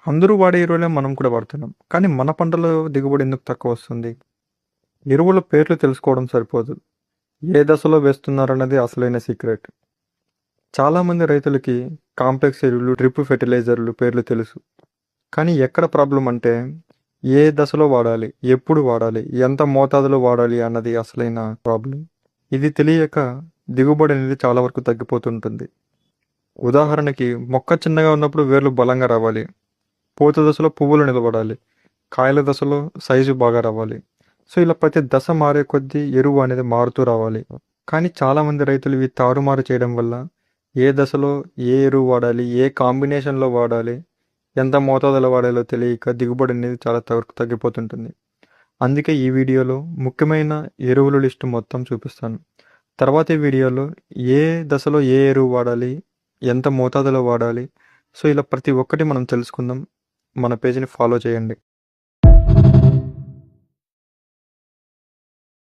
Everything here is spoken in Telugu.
అందరూ వాడే ఎరువులే మనం కూడా వాడుతున్నాం. కానీ మన పంటలో దిగుబడి ఎందుకు తక్కువ వస్తుంది? ఎరువుల పేర్లు తెలుసుకోవడం సరిపోదు. ఏ దశలో వేస్తున్నారన్నది అసలైన సీక్రెట్. చాలామంది రైతులకి కాంప్లెక్స్ ఎరువులు, డ్రిప్ ఫెర్టిలైజర్లు పేర్లు తెలుసు. కానీ ఎక్కడ ప్రాబ్లం అంటే ఏ దశలో వాడాలి, ఎప్పుడు వాడాలి, ఎంత మోతాదులో వాడాలి అన్నది అసలైన ప్రాబ్లం. ఇది తెలియక దిగుబడి అనేది చాలా వరకు తగ్గిపోతుంటుంది. ఉదాహరణకి మొక్క చిన్నగా ఉన్నప్పుడు వేర్లు బలంగా రావాలి. పూత దశలో పువ్వులు నిలబడాలి. కాయల దశలో సైజు బాగా రావాలి. సో ఇలా ప్రతి దశ మారే కొద్దీ ఎరువు అనేది మారుతూ రావాలి. కానీ చాలామంది రైతులు ఇవి తారుమారు చేయడం వల్ల ఏ దశలో ఏ ఎరువు వాడాలి, ఏ కాంబినేషన్లో వాడాలి, ఎంత మోతాదులో వాడాలో తెలియక దిగుబడి అనేది చాలా తగ్గిపోతుంటుంది. అందుకే ఈ వీడియోలో ముఖ్యమైన ఎరువుల లిస్టు మొత్తం చూపిస్తాను. తర్వాతి వీడియోలో ఏ దశలో ఏ ఎరువు వాడాలి, ఎంత మోతాదులో వాడాలి, సో ఇలా ప్రతి ఒక్కటి మనం తెలుసుకుందాం. మన పేజీని ఫాలో చేయండి.